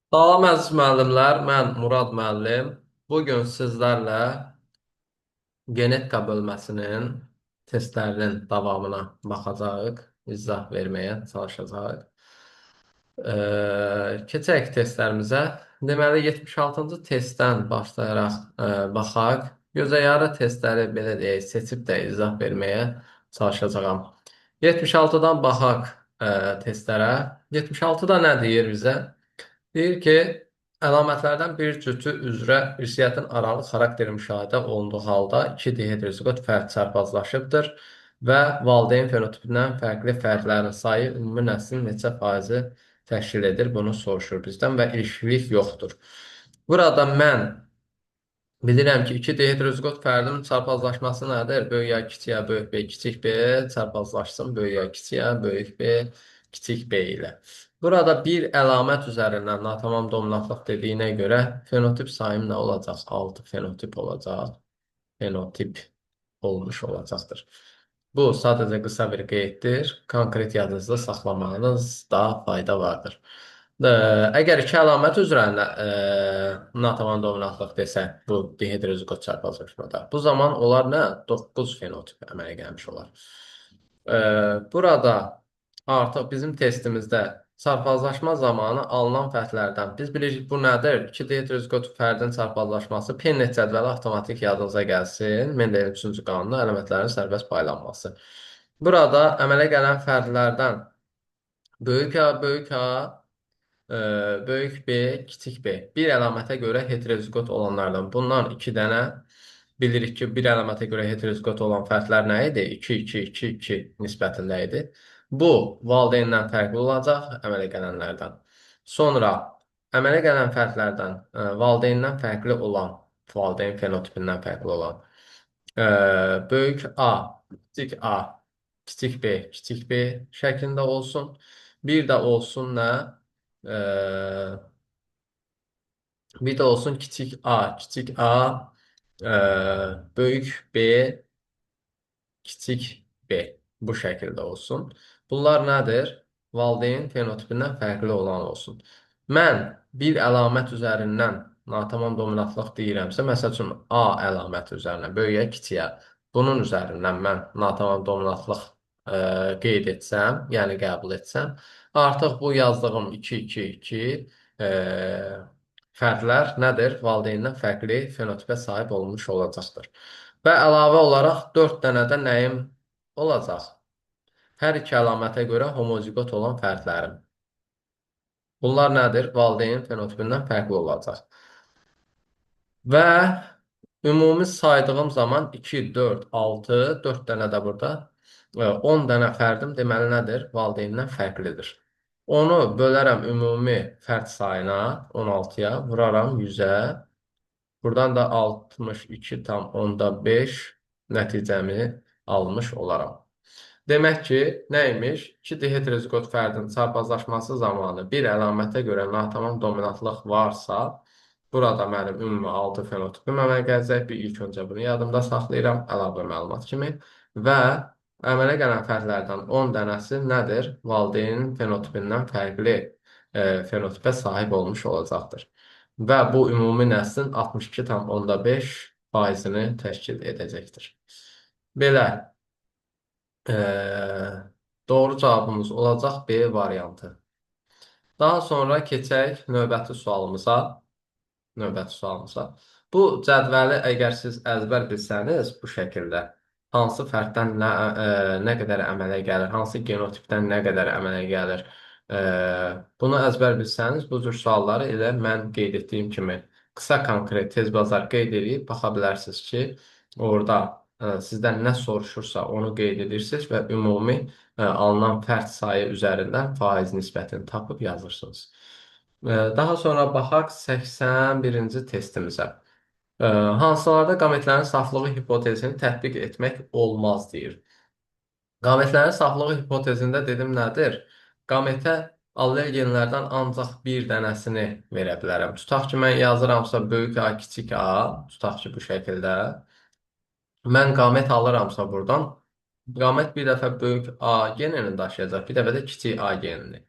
Salam əziz müəllimlər, mən Murad müəllim. Bugün sizlərlə genetika bölməsinin testlərinin davamına baxacağıq, izah verməyə çalışacağıq. Keçək testlərimizə. Deməli, 76-cı testdən başlayaraq baxaq. Gözəyarı testləri belə deyək, seçib də izah verməyə çalışacağam. 76-dan baxaq testlərə. 76-da nə deyir bizə? Deyir ki, əlamətlərdən bir cütü üzrə ünsiyyətin aralıq xarakteri müşahidə olunduğu halda iki dihidrozigot fərd çarpazlaşıbdır və valideyn fenotipindən fərqli fərdlərin sayı ümumi nəslin neçə faizi təşkil edir, bunu soruşur bizdən və ilişkilik yoxdur. Burada mən bilirəm ki, iki dehidrozigot fərdin çarpazlaşması nədir? Böyük ya kiçik ya böyük B, kiçik B çarpazlaşsın böyük ya kiçik ya böyük B, kiçik B ilə. Burada bir əlamət üzərindən natamam dominantlıq dediyinə görə fenotip sayım nə olacaq? 6 fenotip olacaq. Fenotip olmuş olacaqdır. Bu sadəcə qısa bir qeyddir. Konkret yadınızda saxlamağınızda fayda vardır. Əgər iki əlamət üzrə natavan dominantlıq desək, bu dihidrozigot çarpazlaşmada, bu zaman onlar nə? 9 fenotip əmələ gəlmiş olar. Burada artıq bizim testimizdə çarpazlaşma zamanı alınan fərdlərdən biz bilirik bu nədir? 2 dihidrozigot fərdin çarpazlaşması Pennet cədvəli avtomatik yadınıza gəlsin. Mendelin 3-cü qanunu əlamətlərin sərbəst paylanması. Burada əmələ gələn fərdlərdən böyük A, böyük A, böyük B, kiçik B. Bir əlamətə görə heterozigot olanlardan. Bundan iki dənə bilirik ki, bir əlamətə görə heterozigot olan fərdlər nə idi? 2, 2, 2, 2 nisbətində idi. Bu, valideyndən fərqli olacaq əmələ gələnlərdən. Sonra, əmələ gələn fərdlərdən valideyndən fərqli olan, valideyn fenotipindən fərqli olan böyük A, kiçik A, kiçik B, kiçik B şəklində olsun. Bir də olsun nə? Bir də olsun kiçik A, böyük B, kiçik B. Bu şəkildə olsun. Bunlar nədir? Valideyn fenotipindən fərqli olan olsun. Mən bir əlamət üzərindən natamam dominantlıq deyirəmsə, məsəl üçün A əlaməti üzərindən, böyüyə, kiçiyə, bunun üzərindən mən natamam dominantlıq qeyd etsəm, yəni qəbul etsəm, artıq bu yazdığım 2, 2, 2 fərdlər nədir? Valideyndən fərqli fenotipə sahib olmuş olacaqdır. Və əlavə olaraq 4 dənə də nəyim olacaq? Hər iki əlamətə görə homozigot olan fərdlərim. Bunlar nədir? Valideyn fenotipindən fərqli olacaq. Və ümumi saydığım zaman 2, 4, 6, 4 dənə də burada 10 dənə fərdim deməli nədir? Valideynindən fərqlidir. Onu bölərəm ümumi fərd sayına 16-ya, vuraram 100-ə. Buradan da 62,5 nəticəmi almış olaram. Demək ki, nəymiş? 2 dihidrozigot fərdin çarpazlaşması zamanı bir əlamətə görə natamam dominantlıq varsa, burada mənim ümumi 6 fenotipim əmələ gələcək. Bir ilk öncə bunu yadımda saxlayıram, əlavə məlumat kimi. Və əmələ gələn fərdlərdən 10 dənəsi nədir? Valideynin fenotipindən fərqli fenotipə sahib olmuş olacaqdır. Və bu ümumi nəslin 62,5 faizini təşkil edəcəkdir. Belə doğru cavabımız olacaq B variantı. Daha sonra keçək növbəti sualımıza. Bu cədvəli əgər siz əzbər bilsəniz bu şəkildə hansı fərddən nə qədər əmələ gəlir, hansı genotipdən nə qədər əmələ gəlir, bunu əzbər bilsəniz bu cür sualları elə mən qeyd etdiyim kimi qısa konkret tez bazar qeyd edib baxa bilərsiniz ki, orada sizdən nə soruşursa onu qeyd edirsiniz və ümumi alınan fərd sayı üzərindən faiz nisbətini tapıb yazırsınız. Daha sonra baxaq 81-ci testimizə. Hansılarda qametlərin saflığı hipotezini tətbiq etmək olmaz deyir. Qametlərin saflığı hipotezində dedim nədir? Qametə allel genlərdən ancaq bir dənəsini verə bilərəm. Tutaq ki, mən yazıramsa böyük A, kiçik A, tutaq ki, bu şəkildə. Mən qamət alıramsa buradan, qamət bir dəfə böyük A genini daşıyacaq, bir dəfə də kiçik A genini.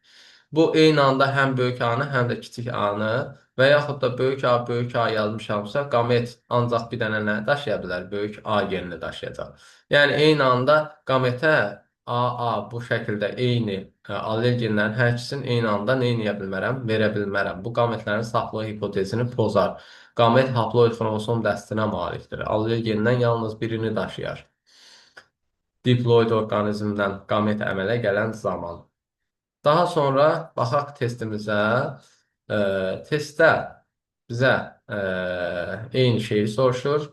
Bu eyni anda həm böyük A-nı, həm də kiçik A-nı və yaxud da böyük A yazmışamsa, qamet ancaq bir dənə nə daşıya bilər? Böyük A genini daşıyacaq. Yəni eyni anda qametə AA bu şəkildə eyni allel genlərin hər ikisini eyni anda nə edə bilmərəm? Verə bilmərəm. Bu qametlərin saflığı hipotezini pozar. Qamet haploid xromosom dəstinə malikdir. Allel genindən yalnız birini daşıyar. Diploid orqanizmdən qamet əmələ gələn zaman. Daha sonra baxaq testimizə. Testdə bizə eyni şeyi soruşur.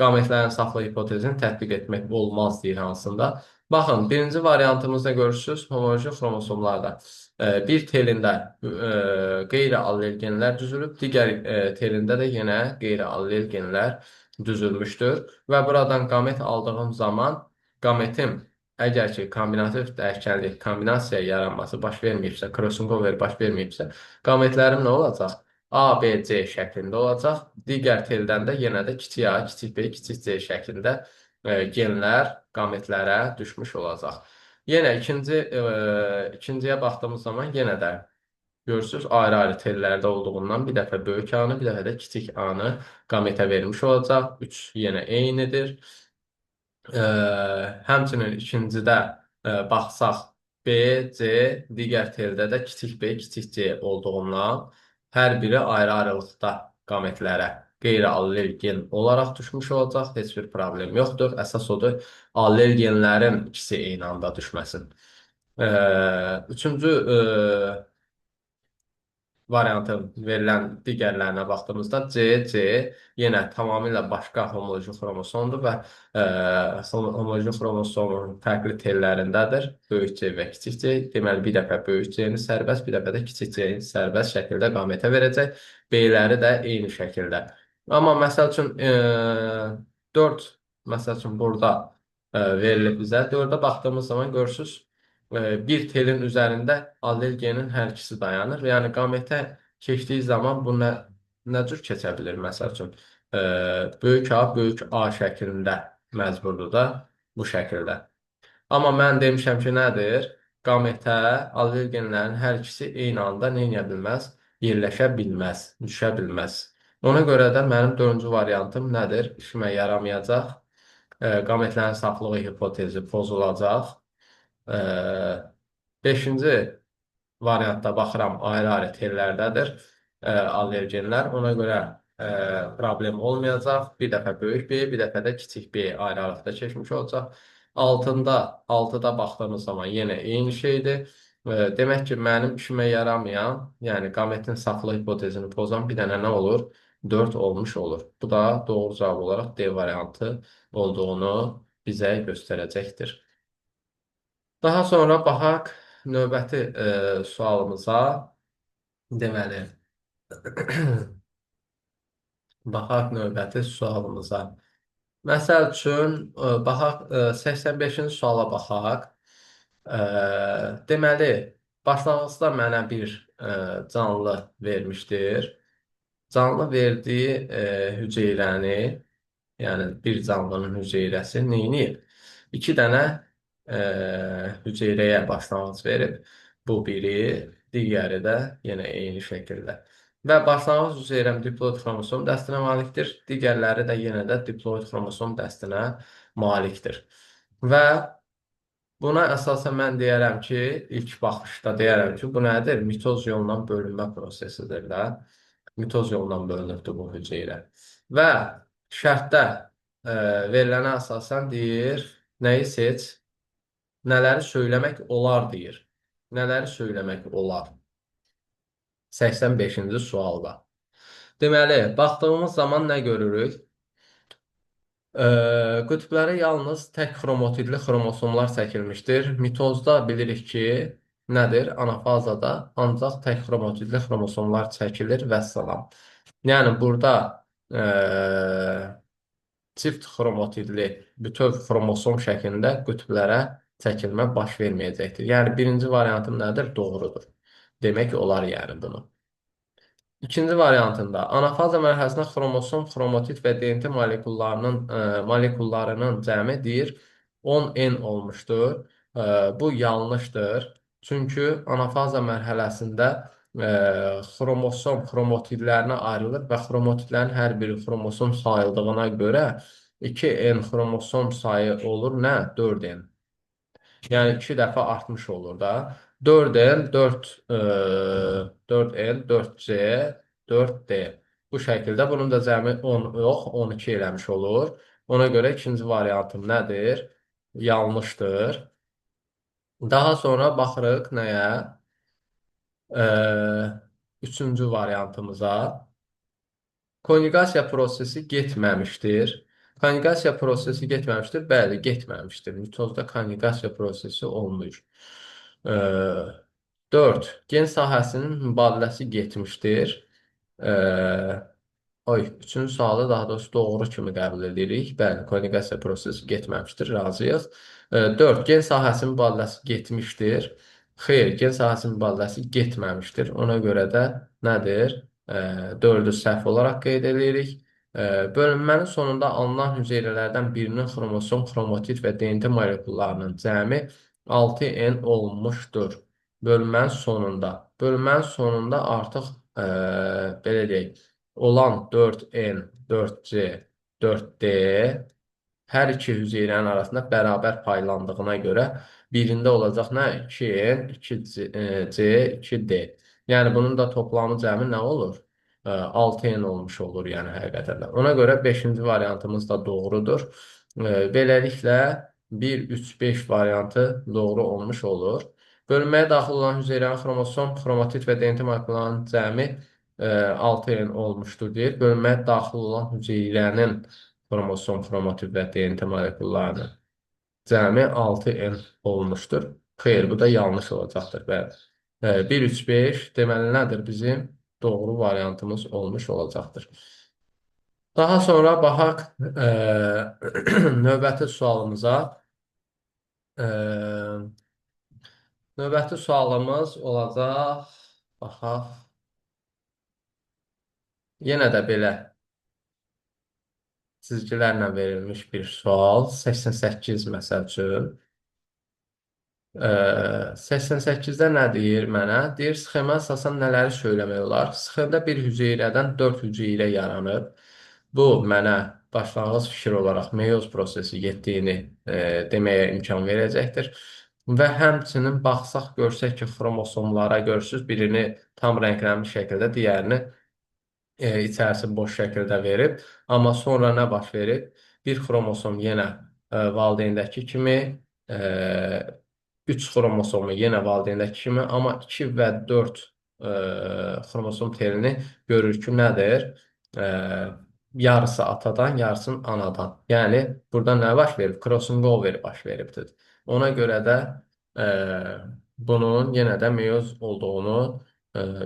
Qametlərin saflığı hipotezini tətbiq etmək olmaz deyir hansında. Baxın, birinci variantımızda görürsünüz, homoloji xromosomlarda bir telində qeyri-allel genlər düzülüb, digər telində də yenə qeyri-allel genlər düzülmüşdür. Və buradan qamet aldığım zaman qametim əgər ki, kombinativ dəyişkənlik, kombinasiya yaranması baş verməyibsə, crossover over baş verməyibsə, qametlərim nə olacaq? A, B, C şəklində olacaq. Digər teldən də yenə də kiçik A, kiçik B, kiçik C şəklində genlər qametlərə düşmüş olacaq. Yenə ikinciyə baxdığımız zaman yenə də görürsünüz, ayrı-ayrı tellərdə olduğundan bir dəfə böyük A-nı, bir dəfə də kiçik A-nı qametə vermiş olacaq. 3 yenə eynidir. Həmçinin ikincidə baxsaq B, C, digər teldə də kiçik B, kiçik C olduğundan hər biri ayrı-ayrılıqda qametlərə qeyri-allel gen olaraq düşmüş olacaq. Heç bir problem yoxdur. Əsas odur, allel genlərin ikisi eyni anda düşməsin. Üçüncü variantın verilən digərlərinə baxdığımızda C yenə tamamilə başqa homoloji xromosomdur və homoloji xromosomun fərqli tellərindədir. Böyük C və kiçik C. Deməli, bir dəfə böyük C-ni sərbəst, bir dəfə də kiçik C-ni sərbəst şəkildə qamətə verəcək. B-ləri də eyni şəkildə. Amma məsəl üçün 4, məsəl üçün burada verilib bizə. 4-ə baxdığımız zaman görürsünüz, bir telin üzərində allel genin hər ikisi dayanır. Yəni qametə keçdiyi zaman bu nə cür keçə bilir? Məsəl üçün böyük A, böyük A şəklində məcburdur da bu şəkildə. Amma mən demişəm ki, nədir? Qametə allel genlərin hər ikisi eyni anda nə edə bilməz? Yerləşə bilməz, düşə bilməz. Ona görə də mənim dördüncü variantım nədir? İşimə yaramayacaq. Qametlərin saflığı hipotezi pozulacaq. Beşinci variantda baxıram, ayrı-ayrı tellərdədir allergenlər. Ona görə problem olmayacaq. Bir dəfə böyük B, bir dəfə də kiçik B ayrı-ayrılıqda keçmiş olacaq. 6-da baxdığımız zaman yenə eyni şeydir. Demək ki, mənim işimə yaramayan, yəni qametin saflıq hipotezini pozan bir dənə nə olur? 4 olmuş olur. Bu da doğru cavab olaraq D variantı olduğunu bizə göstərəcəkdir. Daha sonra baxaq növbəti sualımıza. Deməli, baxaq növbəti sualımıza. Məsəl üçün, baxaq 85-ci suala baxaq. Deməli, başlanğıcda mənə bir canlı vermişdir. Canlı verdiyi hüceyrəni, yəni bir canlının hüceyrəsi neyniyib? 2 dənə hüceyrəyə başlanğıc verib. Bu biri, digəri də yenə eyni şəkildə. Və başlanğıc hüceyrəm diploid xromosom dəstinə malikdir. Digərləri də yenə də diploid xromosom dəstinə malikdir. Və buna əsasən mən deyərəm ki, ilk baxışda deyərəm ki, bu nədir? Mitoz yolundan bölünmə prosesidir də. Mitoz yolundan bölünübdür bu hüceyrə. Və şərtdə verilənə əsasən deyir, nəyi seç? Nələri söyləmək olar deyir. Nələri söyləmək olar? 85-ci sualda. Deməli, baxdığımız zaman nə görürük? Qütblərə yalnız tək xromotidli xromosomlar çəkilmişdir. Mitozda bilirik ki, nədir? Anafazada ancaq tək xromotidli xromosomlar çəkilir və salam. Yəni, burada çift xromotidli bütöv xromosom şəklində qütblərə çəkilmə baş verməyəcəkdir. Yəni, birinci variantım nədir? Doğrudur. Demək olar yəni bunu. İkinci variantında anafaza mərhələsində xromosom, xromotid və DNT molekullarının cəmi deyir 10N olmuşdur. Bu yanlışdır. Çünki anafaza mərhələsində xromosom xromotidlərinə ayrılır və xromotidlərin hər biri xromosom sayıldığına görə 2N xromosom sayı olur nə? 4N. Yəni 2 dəfə artmış olur da. 4N, 4N, 4C, 4D. Bu şəkildə bunun da cəmi 10 yox, 12 eləmiş olur. Ona görə ikinci variantım nədir? Yanlışdır. Daha sonra baxırıq nəyə? Üçüncü variantımıza. Konjugasiya prosesi getməmişdir. Konjugasiya prosesi getməmişdir. Bəli, getməmişdir. Mitozda konjugasiya prosesi olmuyor. 4. Gen sahəsinin mübadiləsi getmişdir. Eee, üçüncü sualı daha doğrusu doğru kimi qəbul edirik. Bəli, konjugasiya prosesi getməmişdir. Razıyıq. 4. Gen sahəsinin mübadiləsi getmişdir. Xeyr, gen sahəsinin mübadiləsi getməmişdir. Ona görə də nədir? 4-ü səhv olaraq qeyd edirik. Bölünmənin sonunda alınan hüceyrələrdən birinin xromosom, xromatid və DNT molekullarının cəmi 6N olmuşdur. Bölünmənin sonunda. Bölünmənin sonunda artıq belə deyək, olan 4N, 4C, 4D hər iki hüceyrənin arasında bərabər paylandığına görə birində olacaq nə? 2N, 2C, 2D. Yəni bunun da toplamı cəmi nə olur? 6N olmuş olur yəni həqiqətən də. Ona görə 5-ci variantımız da doğrudur. Beləliklə 1, 3, 5 variantı doğru olmuş olur. Bölünməyə daxil olan hüceyrənin xromosom, xromatid və DNT moleküllərinin cəmi 6N olmuşdur deyir. Bölünməyə daxil olan hüceyrənin xromosom, xromatid və DNT molekullarının cəmi 6N olmuşdur. Xeyr, bu da yanlış olacaqdır. Bəli. 1, 3, 5 deməli nədir bizim? Doğru variantımız olmuş olacaqdır. Daha sonra baxaq növbəti sualımıza. Növbəti sualımız olacaq. Baxaq. Yenə də belə çizgilərlə verilmiş bir sual. 88 məsəl üçün. 88-də nə deyir mənə? Deyir, sxema əsasən nələri söyləmək olar? Sxemdə bir hüceyrədən 4 hüceyrə yaranıb. Bu mənə başlanğıc fikir olaraq meyoz prosesi getdiyini deməyə imkan verəcəkdir. Və həmçinin baxsaq, görsək ki, xromosomlara görürsüz, birini tam rənglənmiş şəkildə, digərini içərisi boş şəkildə verib. Amma sonra nə baş verib? Bir xromosom yenə valideyndəki kimi, 3 xromosomu yenə valideyndəki kimi, amma 2 və 4 xromosom telini görür ki, nədir? Yarısı atadan, yarısının anadan. Yəni, burada nə baş verib? Crossing over baş veribdir. Ona görə də bunun yenə də meyoz olduğunu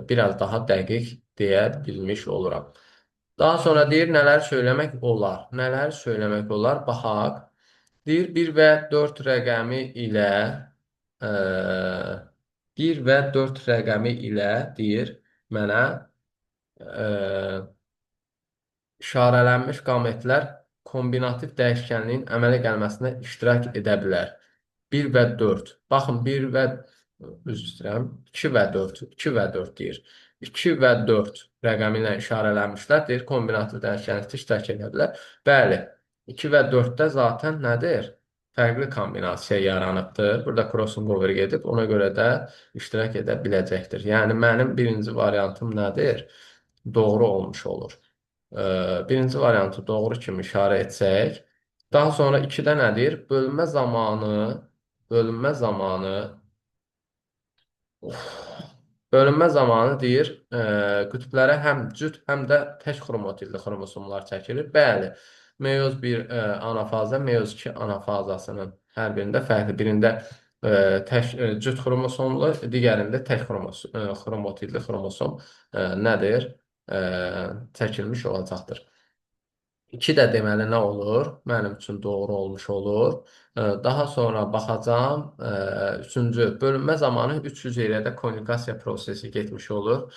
biraz daha dəqiq deyə bilmiş oluram. Daha sonra deyir, nələr söyləmək olar? Nələr söyləmək olar? Baxaq. Deyir, 1 və 4 rəqəmi ilə 1 və 4 rəqəmi ilə deyir mənə işarələnmiş qametlər kombinativ dəyişkənliyin əmələ gəlməsinə iştirak edə bilər. 1 və 4. Baxın, 1 və üzr istəyirəm, 2 və 4, 2 və 4 deyir. 2 və 4 rəqəmi ilə işarələnmişlər, deyir, kombinativ dəyişkənlikdə iştirak edə bilər. Bəli, 2 və 4-də zaten nədir? Fərqli kombinasiya yaranıbdır. Burada crossing over gedib, ona görə də iştirak edə biləcəkdir. Yəni, mənim birinci variantım nədir? Doğru olmuş olur. Birinci variantı doğru kimi işarə etsək, daha sonra 2-də nədir? Bölünmə zamanı deyir, qütblərə həm cüt, həm də tək xromatidli xromosomlar çəkilir. Bəli, meyoz 1 anafaza, meyoz 2 anafazasının hər birində fərqli. Birində cüt xromosomlu, digərində tək xromatidli xromosom nədir? Çəkilmiş olacaqdır. 2 də deməli nə olur? Mənim üçün doğru olmuş olur. Daha sonra baxacam. Üçüncü, bölünmə zamanı 3 hüceyrədə konjugasiya prosesi getmiş olur.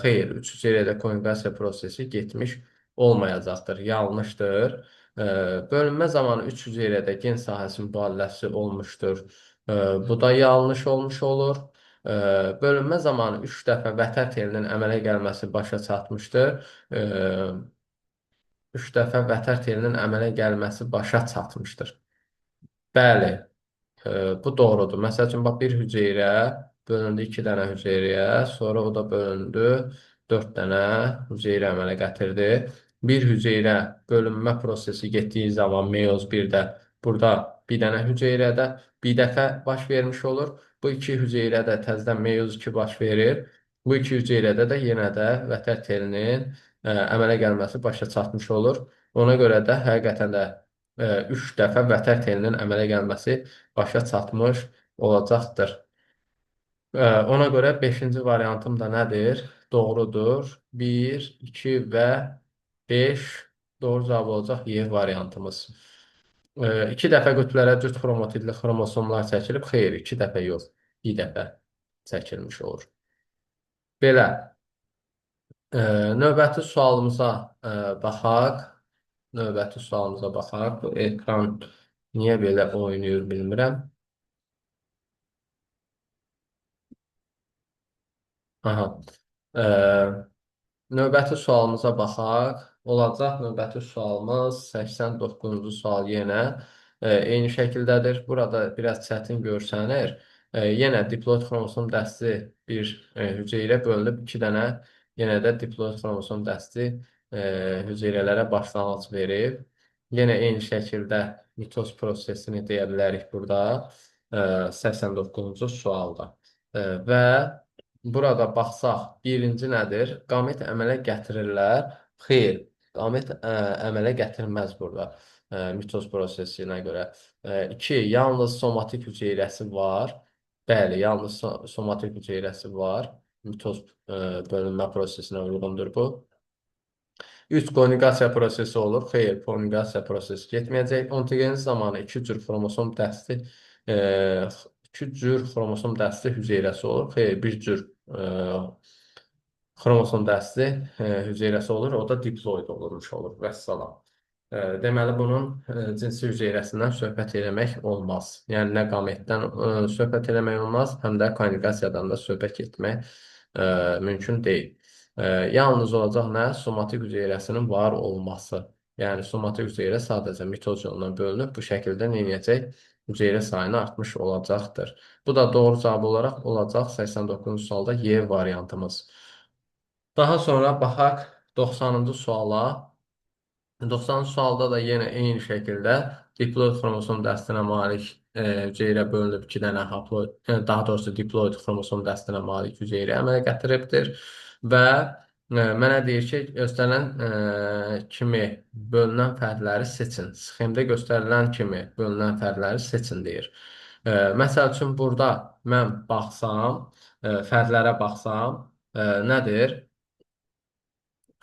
Xeyr, 3 hüceyrədə konjugasiya prosesi getmiş olmayacaqdır. Yanlışdır. Bölünmə zamanı 3 hüceyrədə gen sahəsi mübadiləsi olmuşdur. Bu da yanlış olmuş olur. Bölünmə zamanı 3 dəfə vətər telinin əmələ gəlməsi başa çatmışdır. E, 3 dəfə vətər telinin əmələ gəlməsi başa çatmışdır. Bəli, bu doğrudur. Məsəl üçün, bax, bir hüceyrə bölündü 2 dənə hüceyrəyə, sonra o da bölündü 4 dənə hüceyrə əmələ gətirdi. Bir hüceyrə bölünmə prosesi getdiyi zaman meyoz 1-də burada bir dənə hüceyrədə bir dəfə baş vermiş olur. Bu iki hüceyrədə təzədən meyoz 2 baş verir. Bu iki hüceyrədə də yenə də vətər telinin əmələ gəlməsi başa çatmış olur. Ona görə də həqiqətən də 3 dəfə vətər telinin əmələ gəlməsi başa çatmış olacaqdır. Ona görə 5-ci variantım da nədir? Doğrudur. 1, 2 və 5 doğru cavab olacaq Y variantımız. 2 dəfə qütblərə cüt xromotidli xromosomlar çəkilib. Xeyr, 2 dəfə yox, bir dəfə çəkilmiş olur. Belə, e, növbəti sualımıza baxaq. Növbəti sualımıza baxaq. Bu ekran niyə belə oynayır bilmirəm. Aha. Ee, Növbəti sualımıza baxaq. Olacaq növbəti sualımız 89-cu sual yenə eyni şəkildədir. Burada biraz çətin görsənir. Yenə diploid xromosom dəsti bir hüceyrə bölünüb 2 dənə yenə də diploid xromosom dəsti hüceyrələrə başlanğıc verib. Yenə eyni şəkildə mitoz prosesini deyə bilərik burada 89-cu sualda. Və burada baxsaq, birinci nədir? Qamet əmələ gətirirlər. Xeyr, qamet əmələ gətirməz burada mitoz prosesinə görə. İki, yalnız somatik hüceyrəsi var. Bəli, yalnız somatik hüceyrəsi var. Mitoz bölünmə prosesinə uyğundur bu. 3 konjugasiya prosesi olur. Xeyr, konjugasiya prosesi getməyəcək. Ontogenez zamanı 2 cür xromosom dəsti 2 cür xromosom dəsti hüceyrəsi olur. Xeyr, bir cür xromosom dəsti hüceyrəsi olur. O da diploid olurmuş olur. Vəssalam. Deməli, bunun cinsi hüceyrəsindən söhbət eləmək olmaz. Yəni, nə qametdən söhbət eləmək olmaz, həm də konjugasiyadan da söhbət etmək mümkün deyil. Yalnız olacaq nə? Somatik hüceyrəsinin var olması. Yəni, somatik hüceyrə sadəcə mitoz yolundan bölünüb, bu şəkildə nə edəcək? Hüceyrə sayını artmış olacaqdır. Bu da doğru cavab olaraq olacaq 89-cu sualda Y variantımız. Daha sonra baxaq 90-cı suala. 90 sualda da yenə eyni şəkildə diploid xromosom dəstinə malik hüceyrə bölünüb 2 dənə haploid, daha doğrusu diploid xromosom dəstinə malik hüceyrə əmələ gətiribdir və mənə deyir ki, göstərilən kimi bölünən fərdləri seçin. Sxemdə göstərilən kimi bölünən fərdləri seçin deyir. Məsəl üçün, burada mən baxsam, fərdlərə baxsam, nədir?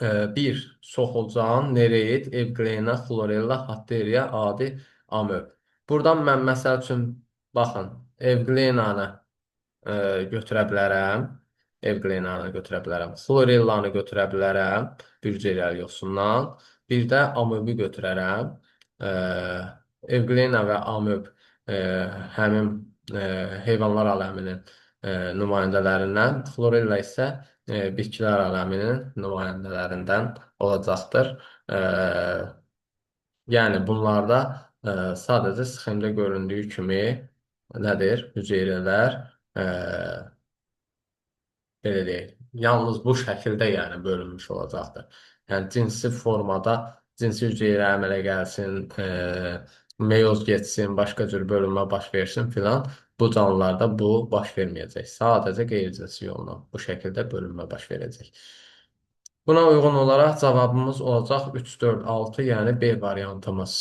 1. Soxulcan, nereid, evqlena, xlorella, hatteriya, adi, amöb. Buradan mən məsəl üçün, baxın, evqlenanı götürə bilərəm. Evqlenanı götürə bilərəm. Xlorellanı götürə bilərəm. Bürcələr yoxsundan. Bir də amöbü götürərəm. Evqlena və amöb həmin heyvanlar aləminin nümayəndələrindən. Xlorella isə bitkilər aləminin nümayəndələrindən olacaqdır. Yəni, bunlarda sadəcə sxemdə göründüyü kimi nədir? Hüceyrələr belə deyək, yalnız bu şəkildə yəni bölünmüş olacaqdır. Yəni, cinsi formada cinsi hüceyrə əmələ gəlsin, meyoz getsin, başqa cür bölünmə baş versin filan. Bu canlılarda bu baş verməyəcək. Sadəcə qeyri-cinsi yolla bu şəkildə bölünmə baş verəcək. Buna uyğun olaraq cavabımız olacaq 3, 4, 6, yəni B variantımız.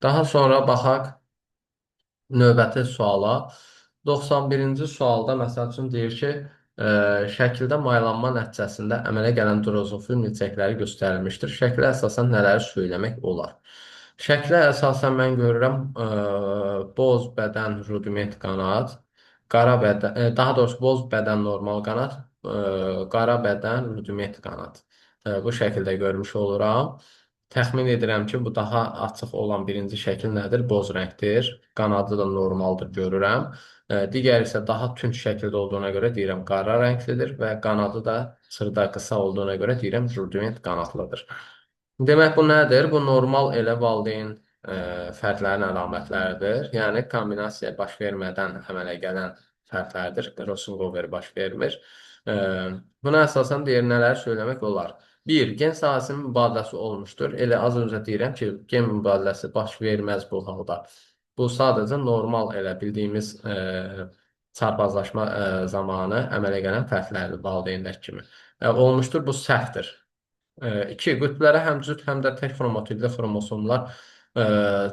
Daha sonra baxaq növbəti suala. 91-ci sualda məsəl üçün deyir ki, şəkildə maylanma nəticəsində əmələ gələn drozofil milçəkləri göstərilmişdir. Şəklə əsasən nələri söyləmək olar? Şəklə əsasən mən görürəm boz bədən rudiment qanad, qara bədən, daha doğrusu boz bədən normal qanad, qara bədən rudiment qanad. Bu şəkildə görmüş oluram. Təxmin edirəm ki, bu daha açıq olan birinci şəkil nədir? Boz rəngdir. Qanadı da normaldır, görürəm. Digəri isə daha tünd şəkildə olduğuna görə deyirəm qara rənglidir və qanadı da xırda qısa olduğuna görə deyirəm rudiment qanadlıdır. Demək bu nədir? Bu normal elə valideyn fərdlərin əlamətləridir. Yəni kombinasiya baş vermədən əmələ gələn fərdlərdir. Crossover baş vermir. E, Buna əsasən deyir nələr söyləmək olar. Bir, gen sahəsinin mübadiləsi olmuşdur. Elə az öncə deyirəm ki, gen mübadiləsi baş verməz bu halda. Bu sadəcə normal elə bildiyimiz çarpazlaşma zamanı əmələ gələn fərqlərdir valideynlər kimi. Olmuşdur, bu səhvdir. İki, qütblərə həm cüt, həm də tək xromatidli xromosomlar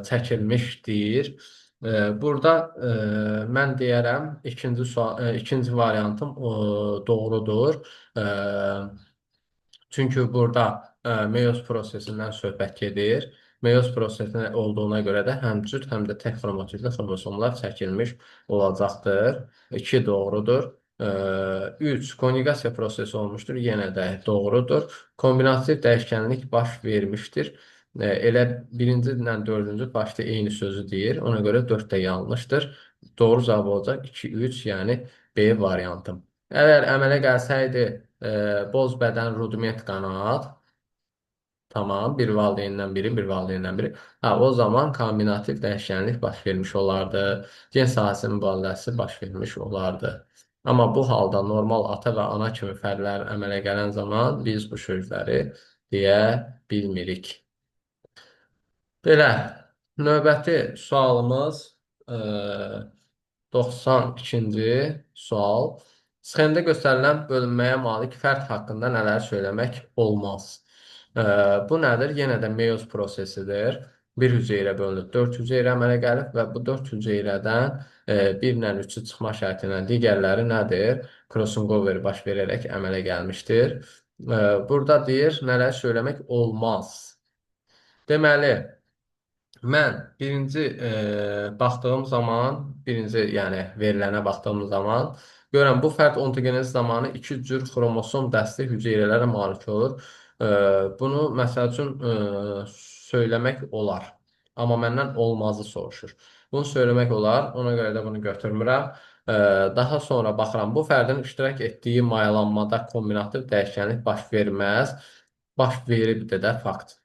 çəkilmişdir. Burada mən deyərəm, ikinci variantım doğrudur. Çünki burada meyoz prosesindən söhbət gedir. Meyoz prosesi olduğuna görə də həm cüt, həm də tək xromatidli xromosomlar çəkilmiş olacaqdır. 2 doğrudur. 3 konjugasiya prosesi olmuşdur. Yenə də doğrudur. Kombinativ dəyişkənlik baş vermişdir. Elə birinci ilə dördüncü başda eyni sözü deyir. Ona görə 4 də yanlışdır. Doğru cavab olacaq 2, 3, yəni B variantım. Əgər əmələ gəlsəydi boz bədən rudiment qanad, tamam, bir valideyndən biri, bir valideyndən biri. O zaman kombinativ dəyişkənlik baş vermiş olardı. Gen sahəsinin mübadiləsi baş vermiş olardı. Amma bu halda normal ata və ana kimi fərqlər əmələ gələn zaman biz bu sözləri deyə bilmirik. Belə, növbəti sualımız 92-ci sual. Sxemdə göstərilən bölünməyə malik fərd haqqında nələr söyləmək olmaz? Bu nədir? Yenə də meyoz prosesidir. Bir hüceyrə bölünüb 4 hüceyrə əmələ gəlib və bu 4 hüceyrədən 1 ilə 3-ü çıxma şərti ilə digərləri nədir? Crossover baş verərək əmələ gəlmişdir. Burada deyir, nələr söyləmək olmaz. Deməli, mən birinci baxdığım zaman, birinci yəni verilənə baxdığım zaman görürəm bu fərd ontogenezi zamanı iki cür xromosom dəsti hüceyrələrə malik olur. Bunu məsəl üçün söyləmək olar. Amma məndən olmazı soruşur. Bunu söyləmək olar, ona görə də bunu götürmürəm. Daha sonra baxıram, bu fərdin iştirak etdiyi mayalanmada kombinativ dəyişkənlik baş verməz. Baş veribdir də fakt.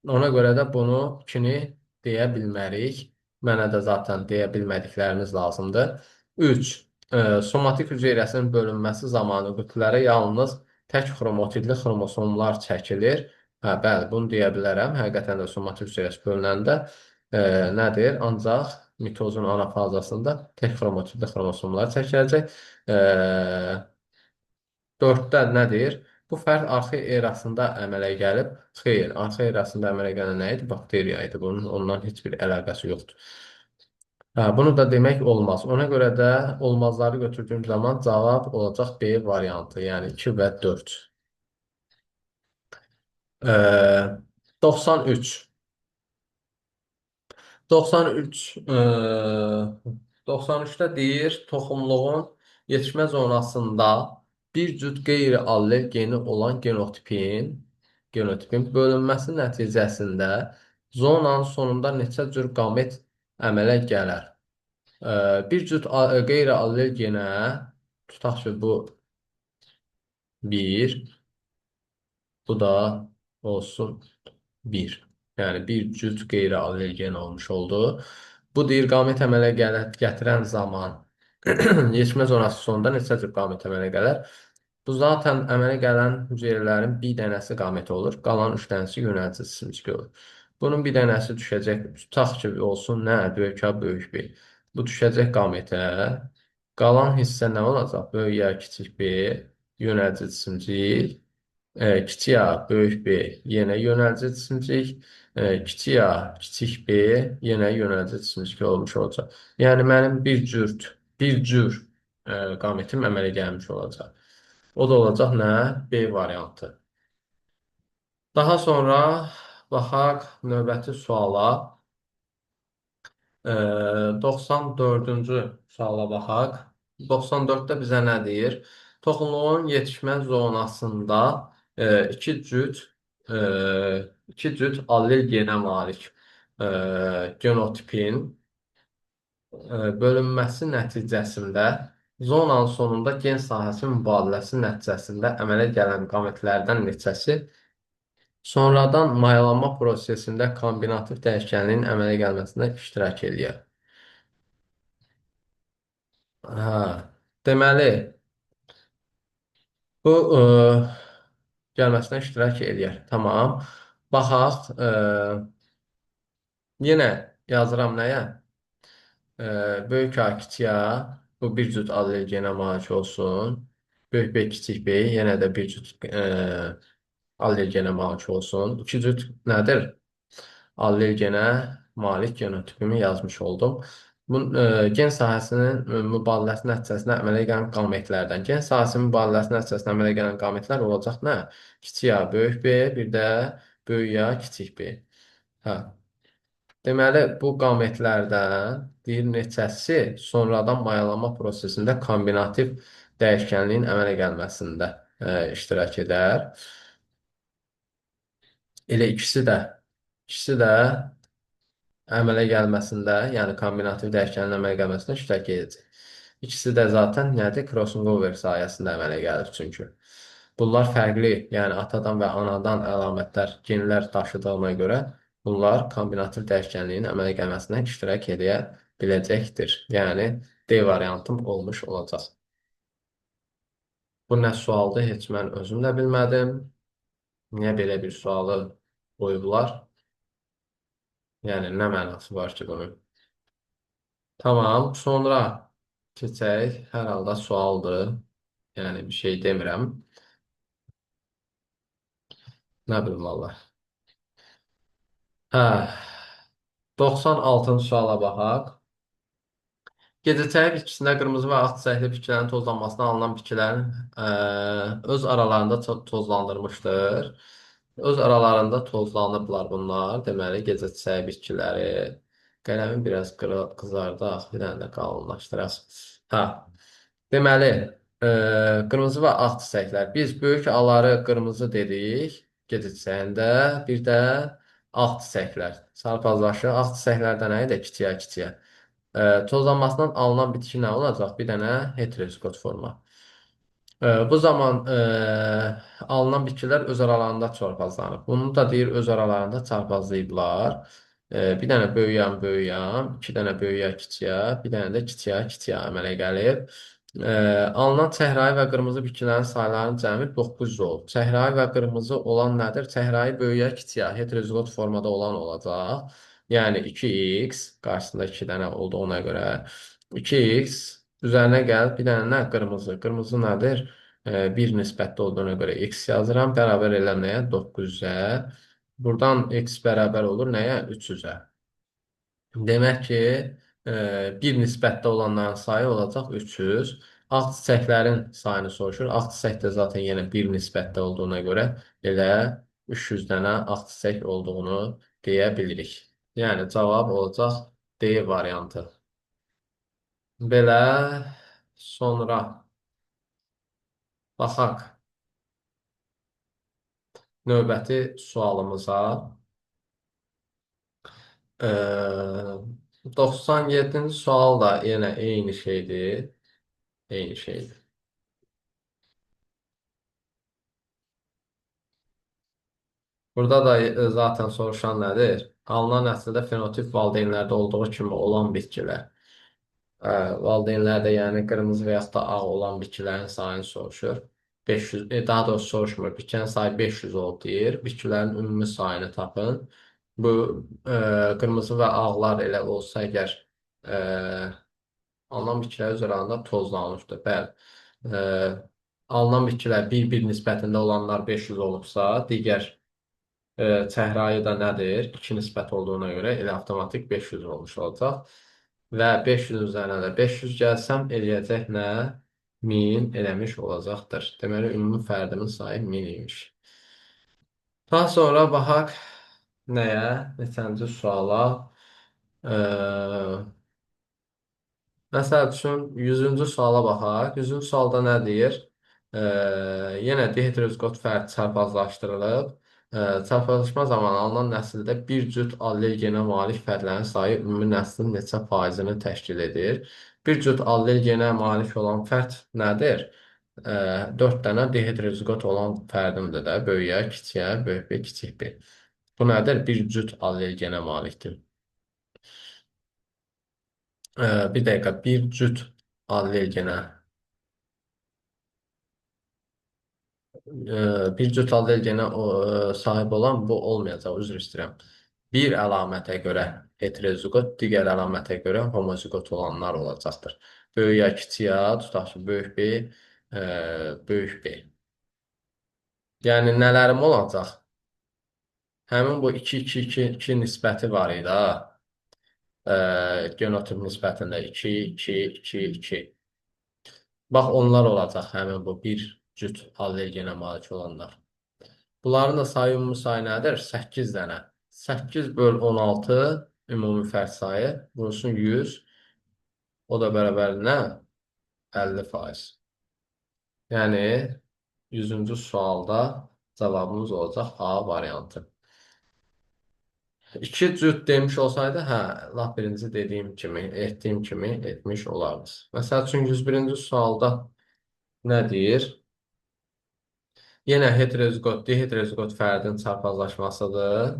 Ona görə də bunu 2-ni deyə bilmərik. Mənə də zaten deyə bilmədiklərimiz lazımdır. 3. Somatik hüceyrəsinin bölünməsi zamanı qütblərə yalnız tək xromatidli xromosomlar çəkilir. Bəli, bunu deyə bilərəm. Həqiqətən də somatik hüceyrəsi bölünəndə nədir? Ancaq mitozun ana fazasında tək xromatidli xromosomlar çəkiləcək. 4-də nədir? Bu fərq arxa erasında əmələ gəlib. Xeyr, arxa erasında əmələ gələn nə idi? Bakteriya idi. Bunun ondan heç bir əlaqəsi yoxdur. Bunu da demək olmaz. Ona görə də olmazları götürdüyüm zaman cavab olacaq B variantı, yəni 2 və 4. 93. 93 93-də deyir, toxumluğun yetişmə zonasında bir cüt qeyri-allel geni olan genotipin bölünməsi nəticəsində zonanın sonunda neçə cür qamet əmələ gələr? Bir cüt qeyri-allel genə, tutaq ki, bu 1, bu da olsun 1. Yəni bir cüt qeyri-allel gen olmuş oldu. Bu deyir qamət əmələ gətirən zaman yetişmə zonası sonunda neçə cür qamət əmələ gələr? Bu zaten əmələ gələn hüceyrələrin bir dənəsi qamət olur. Qalan 3 dənəsi yönəltici simcik olur. Bunun bir dənəsi düşəcək. Tutaq ki, olsun nə? Böyük A, böyük B. Bu düşəcək qamətə. Qalan hissə nə olacaq? Böyük A, kiçik B, yönəltici simcik. Kiçik A, böyük B, yenə yönəltici simcik. Kiçik A, kiçik B, yenə yönəltici simcik olmuş olacaq. Yəni mənim bir cür qametim əmələ gəlmiş olacaq. O da olacaq nə? B variantı. Daha sonra baxaq növbəti suala. 94-cü suala baxaq. 94-də bizə nə deyir? Toxumluğun yetişmə zonasında iki cüt iki cüt allel genə malik genotipin bölünməsi nəticəsində zonanın sonunda gen sahəsi mübadiləsi nəticəsində əmələ gələn qametlərdən neçəsi sonradan mayalanma prosesində kombinativ dəyişkənliyin əmələ gəlməsində iştirak edir? Hə, deməli, bu gəlməsinə iştirak edir. Tamam. Baxaq, yenə yazıram nəyə? Böyük A, kiçik A, bu bir cüt allergenə malik olsun. Böyük B, kiçik B, yenə də bir cüt allergenə malik olsun. İki cüt nədir? Allergenə malik genotipimi yazmış oldum. Bu gen sahəsinin mübadiləsi nəticəsində əmələ gələn qametlərdən. Gen sahəsinin mübadiləsi nəticəsində əmələ gələn qametlər olacaq nə? Kiçik A, böyük B, bir də böyük A, kiçik B. Hə. Deməli, bu qametlərdən bir neçəsi sonradan mayalanma prosesində kombinativ dəyişkənliyin əmələ gəlməsində iştirak edər. Elə ikisi də əmələ gəlməsində, yəni kombinativ dəyişkənin əmələ gəlməsində iştirak edəcək. İkisi də zaten nədir? Crossing over sayəsində əmələ gəlir çünki. Bunlar fərqli, yəni atadan və anadan əlamətlər, genlər daşıdığına görə bunlar kombinativ dəyişkənliyin əmələ gəlməsinə iştirak edə biləcəkdir. Yəni D variantım olmuş olacaq. Bu nə sualdır? Heç mən özüm də bilmədim. Niyə belə bir sualı qoyublar? Yəni nə mənası var ki bunun? Tamam, sonra keçək. Hər halda sualdır. Yəni bir şey demirəm. Nə bilim valla. Hə, 96-cı suala baxaq. Gecəçəyi bitkisində qırmızı və ağ çiçəkli bitkilərin tozlanmasına alınan bitkilərin öz aralarında tozlandırmışdır. Öz aralarında tozlanıblar bunlar. Deməli, gecəçəyi bitkiləri. Qələmi biraz qızardaq, bir dənə də qalınlaşdıraq. Hə, deməli, qırmızı və ağ çiçəklər. Biz böyük aları qırmızı dedik gecəçəyində. Bir də ağ çiçəklər. Sarpazlaşı. Ağ çiçəklərdə nə idi? Kiçiyə-kiçiyə. Tozlanmasından alınan bitki nə olacaq? Bir dənə heterozigot forma. Bu zaman alınan bitkilər öz aralarında çarpazlanıb. Bunu da deyir öz aralarında çarpazlayıblar. Bir dənə böyüyəm, iki dənə böyüyə kiçiyə, bir dənə də kiçiyə əmələ gəlib. Alınan çəhrayı və qırmızı bitkilərin saylarının cəmi 900 olub. Çəhrayı və qırmızı olan nədir? Çəhrayı böyüyə kiçiyə heterozigot formada olan olacaq. Yəni 2x qarşısında 2 dənə olduğuna görə 2x üzərinə gəl bir dənə nə? Qırmızı. Qırmızı nədir? 1 nisbətdə olduğuna görə x yazıram. Bərabər eləməyə 900-ə. Buradan x bərabər olur nəyə? 300-ə. Demək ki, bir nisbətdə olanların sayı olacaq 300. Ağ çiçəklərin sayını soruşur. Ağ çiçək də zaten yenə bir nisbətdə olduğuna görə elə 300 dənə ağ çiçək olduğunu deyə bilirik. Yəni cavab olacaq D variantı. Belə sonra baxaq növbəti sualımıza. 97-ci sual da yenə eyni şeydir. Eyni şeydir. Burada da zaten soruşan nədir? Alınan nəsildə fenotip valideynlərdə olduğu kimi olan bitkilər. Valideynlərdə yəni qırmızı və yaxud da ağ olan bitkilərin sayını soruşur. 500, daha doğrusu soruşmur. Bitkinin sayı 500 olub deyir. Bitkilərin ümumi sayını tapın. Bu qırmızı və ağlar elə olsa əgər alınan bitkilər öz arasında tozlanmışdır. Bəli. Alınan bitkilər bir nisbətində olanlar 500 olubsa, digər çəhrayı da nədir? 2 nisbət olduğuna görə elə avtomatik 500 olmuş olacaq. Və 500 üzərinə də 500 gəlsəm eləyəcək nə? 1000 eləmiş olacaqdır. Deməli, ümumi fərdimin sayı 1000 imiş. Daha sonra baxaq nəyə? Neçənci suala. Məsəl üçün 100-cü suala baxaq. 100-cü sualda nə deyir? Yenə heterozigot fərd çarpazlaşdırılıb. Çarpazlaşma zamanı alınan nəsildə bir cüt allel genə malik fərdlərin sayı ümumi nəslin neçə faizini təşkil edir? Bir cüt allel genə malik olan fərd nədir? 4 dənə dihidrozigot olan fərdimdir də. Böyüyə, kiçiyə, böyük bir, kiçik bir. Bu nədir? Bir cüt allel genə malikdir. Bir dəqiqə, bir cüt allel genə. Bir cüt allergenə sahib olan bu olmayacaq, üzr istəyirəm. Bir əlamətə görə heterozigot, digər əlamətə görə homozigot olanlar olacaqdır. Böyüyə, kiçiyə, tutaq ki, böyük B, böyük B. Yəni nələrim olacaq? Həmin bu 2-2-2-2 nisbəti var idi ha. Genotip nisbətində 2, 2, 2, 2. Bax, onlar olacaq həmin bu bir cüt allergenə malik olanlar. Bunların da sayı ümumi sayı nədir? 8 dənə. 8 böl 16 ümumi fərd sayı. Vurulsun 100. O da bərabər nə? 50%. Yəni 100-cü sualda cavabımız olacaq A variantı. 2 cüt demiş olsaydı, hə, lap birinci dediyim kimi, etdiyim kimi etmiş olardı. Məsəl üçün 101-ci sualda nə deyir? Yenə heterozigot, dihidrozigot fərdin çarpazlaşmasıdır.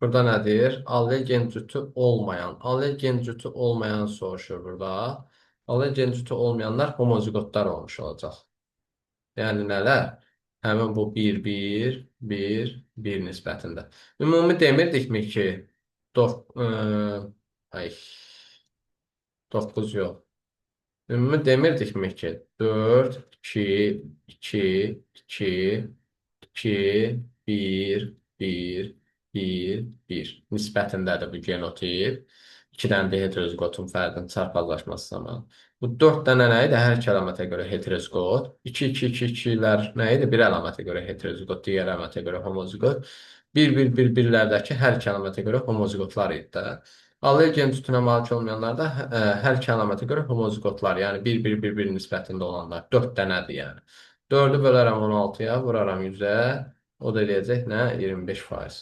Burada nə deyir? Allergen cütü olmayan. Allergen cütü olmayan soruşur burada. Allergen cütü olmayanlar homozigotlar olmuş olacaq. Yəni nələr? Həmin bu 1, 1, 1, 1 nisbətində. Ümumi demirdikmi ki, 9 yox. Ümumi demirdikmi ki, 4, 2, 2, 2, 2, 1, 1, 1, 1 nisbətindədir bu genotip. 2 dənə də heterozigotun fərdinin çarpazlaşması zamanı. Bu 4 dənə nə idi? Hər iki əlamətə görə heterozigot. 2, 2, 2, 2-lər nə idi? Bir əlamətə görə heterozigot, digər əlamətə görə homozigot. 1, 1, 1, 1-lərdəki hər iki əlamətə görə homozigotlar idi də. Allergen cütünə malik olmayanlar da hər iki əlamətə görə homozigotlar, yəni 1-1-1-1 nisbətində olanlar. 4 dənədir yəni. 4-ü bölərəm 16-ya, vuraram 100-ə, o da eləyəcək nə? 25%.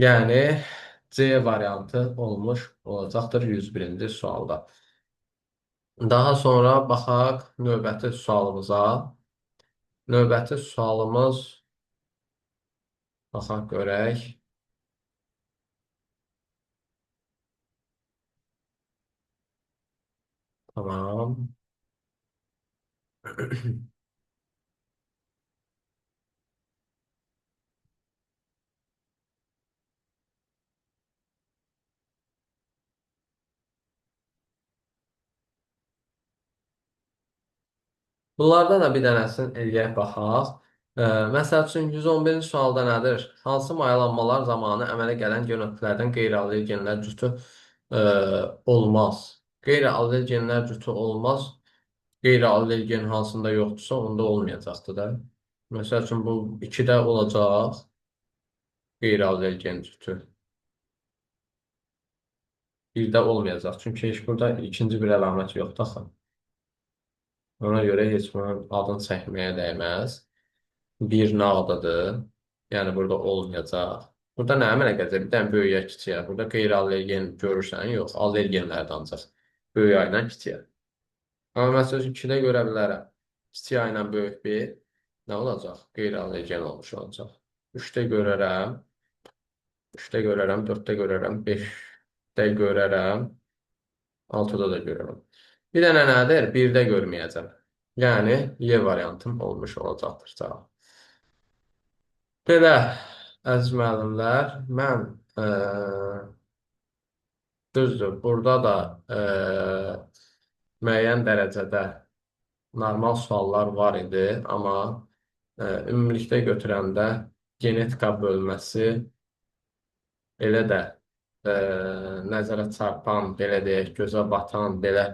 Yəni C variantı olmuş olacaqdır 101-ci sualda. Daha sonra baxaq növbəti sualımıza. Növbəti sualımız, baxaq görək. Tamam. Bunlardan da bir dənəsini eləyək baxaq. Məsəl üçün 111-ci sualda nədir? Hansı mayalanmalar zamanı əmələ gələn genotiplərdən qeyri-allergenlər cütü olmaz? Qeyri-allergenlər cütü olmaz. Qeyri-allergen hansında yoxdursa, onda olmayacaqdır da. Məsəl üçün bu 2-də olacaq qeyri-allergen cütü. 1-də olmayacaq. Çünki heç burada ikinci bir əlamət yoxdur axı. Ona görə heç bunun adını çəkməyə dəyməz. Bir nağdadır. Yəni burada olmayacaq. Burada nə əmələ gələcək? Bir dənə böyüyə, kiçiyə. Burada qeyri-allergen görürsən, yox. Allergenlərdə ancaq böyük ayla kiçiyə. Amma məsəl üçün 2-də görə bilərəm. Kiçik ayla böyük bir nə olacaq? Qeyri-allergen olmuş olacaq. 3-də görərəm. 3-də görərəm, 4-də görərəm, 5-də görərəm, 6-da da görərəm. Bir dənə nədir? 1-də görməyəcəm. Yəni, Y variantım olmuş olacaqdır cavab. Belə, əziz müəllimlər, mən düzdür, burada da müəyyən dərəcədə normal suallar var idi, amma ümumilikdə götürəndə genetika bölməsi elə də nəzərə çarpan, belə deyək, gözə batan, belə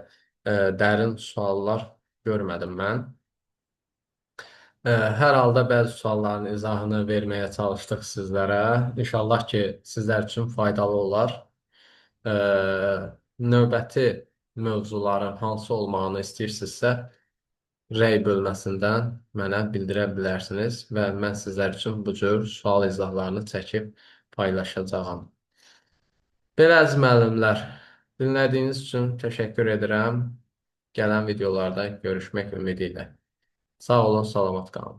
dərin suallar görmədim mən. Hər halda bəzi sualların izahını verməyə çalışdıq sizlərə. İnşallah ki, sizlər üçün faydalı olar. Növbəti mövzuların hansı olmağını istəyirsinizsə, rəy bölməsindən mənə bildirə bilərsiniz və mən sizlər üçün bu cür sual izahlarını çəkib paylaşacağam. Belə əziz müəllimlər, dinlədiyiniz üçün təşəkkür edirəm. Gələn videolarda görüşmək ümidi ilə. Sağ olun, salamat qalın.